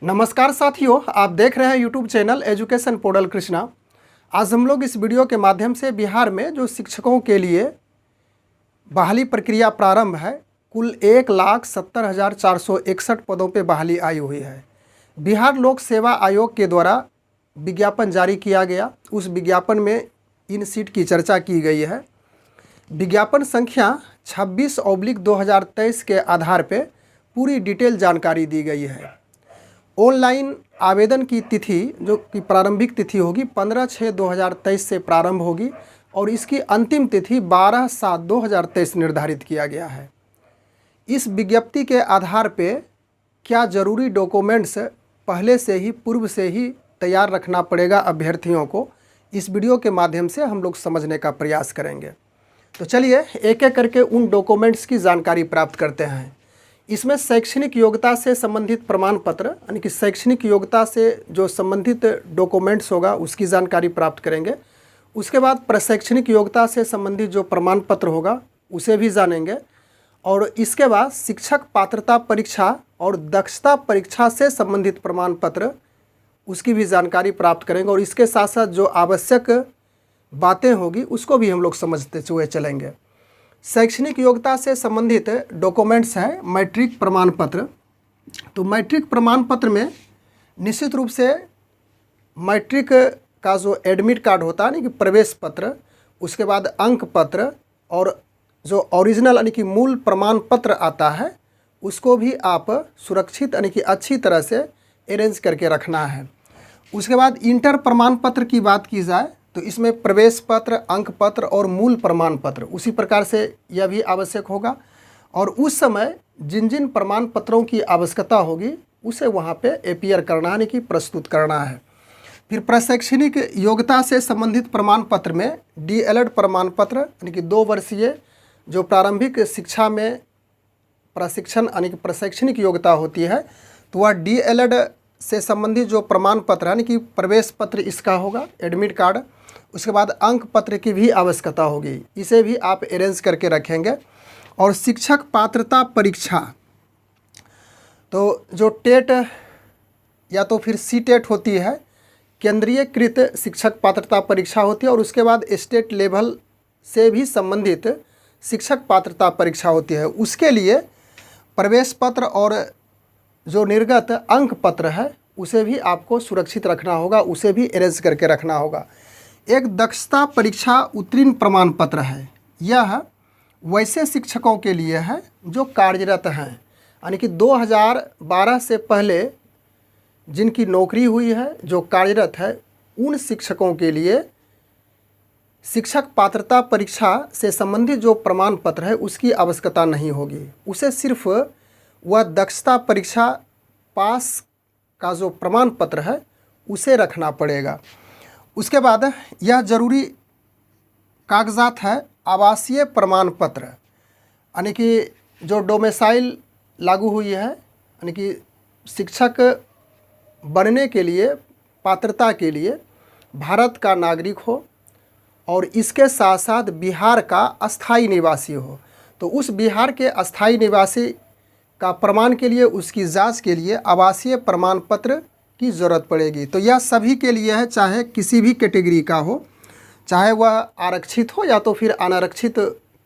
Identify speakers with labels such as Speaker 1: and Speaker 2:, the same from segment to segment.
Speaker 1: नमस्कार साथियों, आप देख रहे हैं YouTube channel education portal Krishna. आज हम लोग इस वीडियो के माध्यम से बिहार में जो शिक्षकों के लिए बहाली प्रक्रिया प्रारंभ है, कुल 1,70,461 पदों पे बहाली आई हुई है। बिहार लोक सेवा आयोग के द्वारा विज्ञापन जारी किया गया। उस विज्ञापन में इन सीट की चर्चा की गई है। विज्ञापन संख्या 26/2023 के आधार पे पूरी डिटेल जानकारी दी गई है। ऑनलाइन आवेदन की तिथि जो कि प्रारंभिक तिथि होगी 15/6/2023 से प्रारंभ होगी और इसकी अंतिम तिथि 12/7/2023 निर्धारित किया गया है। इस विज्ञप्ति के आधार पे क्या ज़रूरी डॉक्यूमेंट्स पहले से ही पूर्व से ही तैयार रखना पड़ेगा अभ्यर्थियों को, इस वीडियो के माध्यम से हम लोग समझने का प्रयास करेंगे। तो चलिए एक एक करके उन डॉक्यूमेंट्स की जानकारी प्राप्त करते हैं। इसमें शैक्षणिक योग्यता से संबंधित प्रमाण पत्र यानी कि शैक्षणिक योग्यता से जो संबंधित डॉक्यूमेंट्स होगा उसकी जानकारी प्राप्त करेंगे। उसके बाद प्रशैक्षणिक योग्यता से संबंधित जो प्रमाण पत्र होगा उसे भी जानेंगे और इसके बाद शिक्षक पात्रता परीक्षा और दक्षता परीक्षा से संबंधित प्रमाण पत्र उसकी भी जानकारी प्राप्त करेंगे और इसके साथ साथ जो आवश्यक बातें होगी उसको भी हम लोग समझते हुए चलेंगे। शैक्षणिक योग्यता से संबंधित डॉक्यूमेंट्स हैं मैट्रिक प्रमाण पत्र। तो मैट्रिक प्रमाण पत्र में निश्चित रूप से मैट्रिक का जो एडमिट कार्ड होता है यानी कि प्रवेश पत्र, उसके बाद अंक पत्र और जो ओरिजिनल यानी कि मूल प्रमाण पत्र आता है उसको भी आप सुरक्षित यानी कि अच्छी तरह से अरेंज करके रखना है। उसके बाद इंटर प्रमाण पत्र की बात की जाए तो इसमें प्रवेश पत्र, अंक पत्र और मूल प्रमाण पत्र उसी प्रकार से यह भी आवश्यक होगा और उस समय जिन जिन प्रमाण पत्रों की आवश्यकता होगी उसे वहाँ पे अपीयर करना यानी कि प्रस्तुत करना है। फिर प्रशैक्षणिक योग्यता से संबंधित प्रमाण पत्र में DELED प्रमाण पत्र यानी कि 2 वर्षीय जो प्रारंभिक शिक्षा में प्रशिक्षण यानी कि प्रशैक्षणिक योग्यता होती है तो वह DELED से संबंधित जो प्रमाण पत्र यानी कि प्रवेश पत्र इसका होगा, एडमिट कार्ड। उसके बाद अंक पत्र की भी आवश्यकता होगी, इसे भी आप अरेंज करके रखेंगे। और शिक्षक पात्रता परीक्षा तो जो टेट या तो फिर CTET होती है, केंद्रीयकृत शिक्षक पात्रता परीक्षा होती है और उसके बाद स्टेट लेवल से भी संबंधित शिक्षक पात्रता परीक्षा होती है। उसके लिए प्रवेश पत्र और जो निर्गत अंक पत्र है उसे भी आपको सुरक्षित रखना होगा, उसे भी अरेंज करके रखना होगा। एक दक्षता परीक्षा उत्तीर्ण प्रमाण पत्र है। यह वैसे शिक्षकों के लिए है जो कार्यरत हैं यानी कि 2012 से पहले जिनकी नौकरी हुई है, जो कार्यरत है, उन शिक्षकों के लिए शिक्षक पात्रता परीक्षा से संबंधित जो प्रमाण पत्र है उसकी आवश्यकता नहीं होगी। उसे सिर्फ वह दक्षता परीक्षा पास का जो प्रमाण पत्र है उसे रखना पड़ेगा। उसके बाद यह जरूरी कागजात है आवासीय प्रमाण पत्र यानी कि जो डोमिसाइल लागू हुई है यानी कि शिक्षक बनने के लिए पात्रता के लिए भारत का नागरिक हो और इसके साथ साथ बिहार का अस्थायी निवासी हो। तो उस बिहार के अस्थायी निवासी का प्रमाण के लिए उसकी जांच के लिए आवासीय प्रमाण पत्र की ज़रूरत पड़ेगी। तो यह सभी के लिए है, चाहे किसी भी कैटेगरी का हो, चाहे वह आरक्षित हो या तो फिर अनारक्षित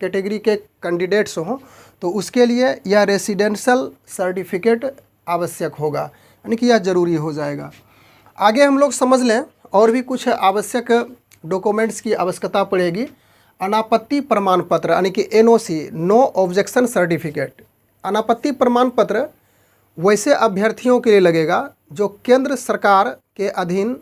Speaker 1: कैटेगरी के कैंडिडेट्स हों, तो उसके लिए यह रेसिडेंशियल सर्टिफिकेट आवश्यक होगा यानी कि यह ज़रूरी हो जाएगा। आगे हम लोग समझ लें और भी कुछ आवश्यक डॉक्यूमेंट्स की आवश्यकता पड़ेगी। अनापत्ति प्रमाण पत्र यानी कि NOC, नो ऑब्जेक्शन सर्टिफिकेट। अनापत्ति प्रमाण पत्र वैसे अभ्यर्थियों के लिए लगेगा जो केंद्र सरकार के अधीन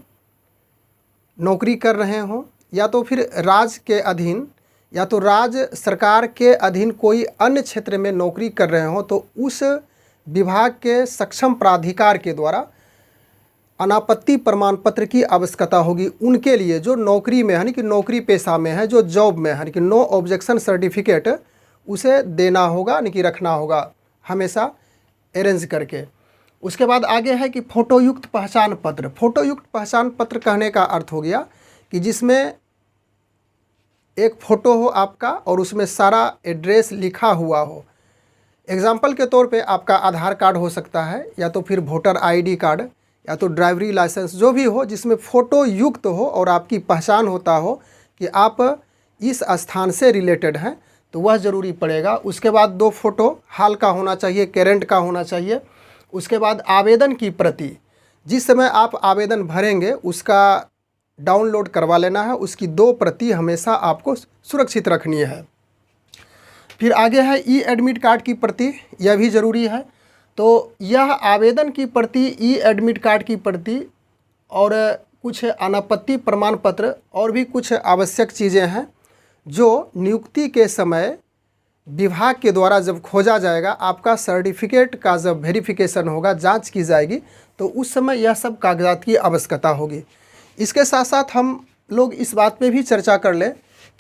Speaker 1: नौकरी कर रहे हों या तो फिर राज्य के अधीन या तो राज्य सरकार के अधीन कोई अन्य क्षेत्र में नौकरी कर रहे हों, तो उस विभाग के सक्षम प्राधिकार के द्वारा अनापत्ति प्रमाण पत्र की आवश्यकता होगी उनके लिए जो नौकरी में यानी कि नौकरी पेशा में है, जो जॉब में है, यानी कि नो ऑब्जेक्शन सर्टिफिकेट उसे देना होगा यानी कि रखना होगा हमेशा अरेंज करके। उसके बाद आगे है कि फ़ोटोयुक्त पहचान पत्र। फ़ोटोयुक्त पहचान पत्र कहने का अर्थ हो गया कि जिसमें एक फ़ोटो हो आपका और उसमें सारा एड्रेस लिखा हुआ हो, एग्जाम्पल के तौर पे आपका आधार कार्ड हो सकता है, या तो फिर वोटर आईडी कार्ड, या तो ड्राइवरी लाइसेंस, जो भी हो जिसमें फ़ोटो युक्त हो और आपकी पहचान होता हो कि आप इस स्थान से रिलेटेड हैं, तो वह ज़रूरी पड़ेगा। उसके बाद 2 फ़ोटो हाल का होना चाहिए, करेंट का होना चाहिए। उसके बाद आवेदन की प्रति, जिस समय आप आवेदन भरेंगे उसका डाउनलोड करवा लेना है, उसकी 2 प्रति हमेशा आपको सुरक्षित रखनी है। फिर आगे है ई एडमिट कार्ड की प्रति, यह भी ज़रूरी है। तो यह आवेदन की प्रति, ई एडमिट कार्ड की प्रति और कुछ अनापत्ति प्रमाण पत्र और भी कुछ आवश्यक चीज़ें हैं जो नियुक्ति के समय विभाग के द्वारा जब खोजा जाएगा, आपका सर्टिफिकेट का जब वेरिफिकेशन होगा, जांच की जाएगी, तो उस समय यह सब कागजात की आवश्यकता होगी। इसके साथ साथ हम लोग इस बात पे भी चर्चा कर लें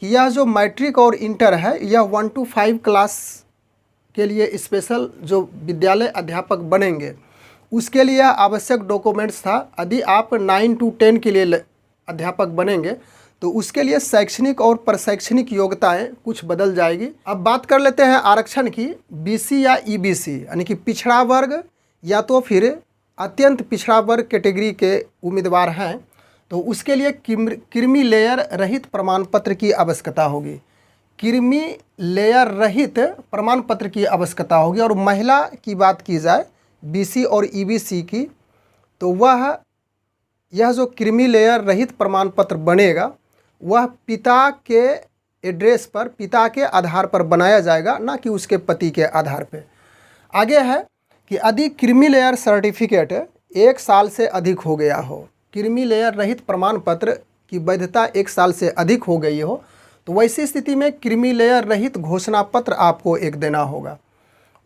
Speaker 1: कि यह जो मैट्रिक और इंटर है, यह 1 to 5 क्लास के लिए स्पेशल जो विद्यालय अध्यापक बनेंगे उसके लिए आवश्यक डॉक्यूमेंट्स था। यदि आप 9 to 10 के लिए अध्यापक बनेंगे तो उसके लिए शैक्षणिक और प्रशैक्षणिक योग्यताएं कुछ बदल जाएगी। अब बात कर लेते हैं आरक्षण की। बीसी या ईबीसी यानी कि पिछड़ा वर्ग या तो फिर अत्यंत पिछड़ा वर्ग कैटेगरी के उम्मीदवार हैं, तो उसके लिए क्रीमी लेयर रहित प्रमाण पत्र की आवश्यकता होगी। क्रीमी लेयर रहित प्रमाण पत्र की आवश्यकता होगी। और महिला की बात की जाए बीसी और ईबीसी की, तो यह जो क्रीमी लेयर रहित प्रमाण पत्र बनेगा वह पिता के एड्रेस पर, पिता के आधार पर बनाया जाएगा, ना कि उसके पति के आधार पर। आगे है कि यदि क्रीमी लेयर सर्टिफिकेट 1 साल से अधिक हो गया हो, क्रीमी लेयर रहित प्रमाण पत्र की वैधता 1 साल से अधिक हो गई हो, तो वैसी स्थिति में क्रीमी लेयर रहित घोषणा पत्र आपको एक देना होगा।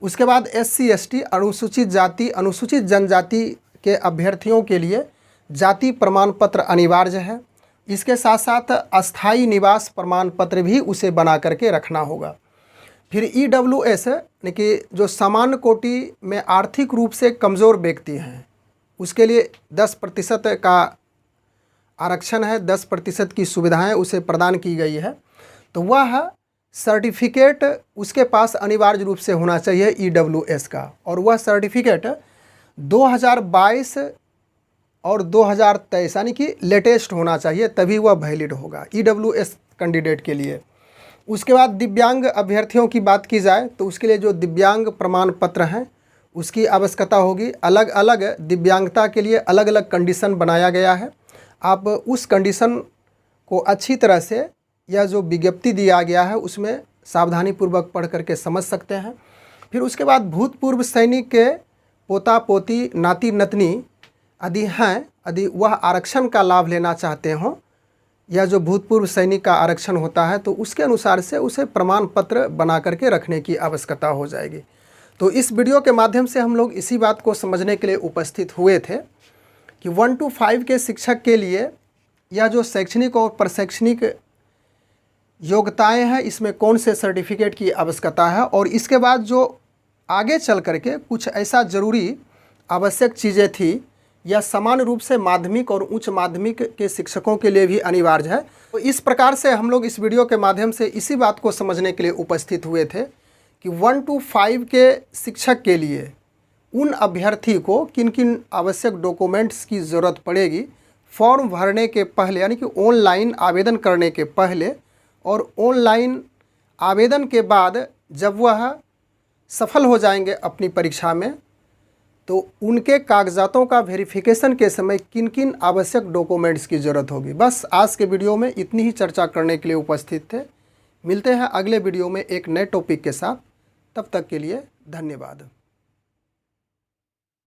Speaker 1: उसके बाद SC ST अनुसूचित जाति अनुसूचित जनजाति के अभ्यर्थियों के लिए जाति प्रमाण पत्र अनिवार्य है। इसके साथ साथ अस्थायी निवास प्रमाण पत्र भी उसे बना करके रखना होगा। फिर EWS यानी कि जो सामान्य कोटि में आर्थिक रूप से कमज़ोर व्यक्ति हैं, उसके लिए 10% का आरक्षण है, 10% की सुविधाएं उसे प्रदान की गई है। तो वह सर्टिफिकेट उसके पास अनिवार्य रूप से होना चाहिए EWS का, और वह सर्टिफिकेट 2022 और 2023 यानी कि लेटेस्ट होना चाहिए, तभी वह वैलिड होगा EWS कैंडिडेट के लिए। उसके बाद दिव्यांग अभ्यर्थियों की बात की जाए तो उसके लिए जो दिव्यांग प्रमाण पत्र हैं उसकी आवश्यकता होगी। अलग अलग दिव्यांगता के लिए अलग अलग कंडीशन बनाया गया है। आप उस कंडीशन को अच्छी तरह से, यह जो विज्ञप्ति दिया गया है उसमें सावधानीपूर्वक पढ़ करके समझ सकते हैं। फिर उसके बाद भूतपूर्व सैनिक के पोता पोती नाती नतनी यदि हैं, यदि वह आरक्षण का लाभ लेना चाहते हों, या जो भूतपूर्व सैनिक का आरक्षण होता है, तो उसके अनुसार से उसे प्रमाण पत्र बना करके रखने की आवश्यकता हो जाएगी। तो इस वीडियो के माध्यम से हम लोग इसी बात को समझने के लिए उपस्थित हुए थे कि 1 to 5 के शिक्षक के लिए या जो शैक्षणिक और प्रशैक्षणिक योग्यताएं हैं, इसमें कौन से सर्टिफिकेट की आवश्यकता है, और इसके बाद जो आगे चल करके कुछ ऐसा ज़रूरी आवश्यक चीज़ें थी या सामान्य रूप से माध्यमिक और उच्च माध्यमिक के शिक्षकों के लिए भी अनिवार्य है। तो इस प्रकार से हम लोग इस वीडियो के माध्यम से इसी बात को समझने के लिए उपस्थित हुए थे कि 1 to 5 के शिक्षक के लिए उन अभ्यर्थी को किन किन आवश्यक डॉक्यूमेंट्स की ज़रूरत पड़ेगी फॉर्म भरने के पहले, यानी कि ऑनलाइन आवेदन करने के पहले, और ऑनलाइन आवेदन के बाद जब वह सफल हो जाएंगे अपनी परीक्षा में, तो उनके कागजातों का वेरिफिकेशन के समय किन किन आवश्यक डॉक्यूमेंट्स की ज़रूरत होगी। बस आज के वीडियो में इतनी ही चर्चा करने के लिए उपस्थित थे। मिलते हैं अगले वीडियो में एक नए टॉपिक के साथ। तब तक के लिए धन्यवाद।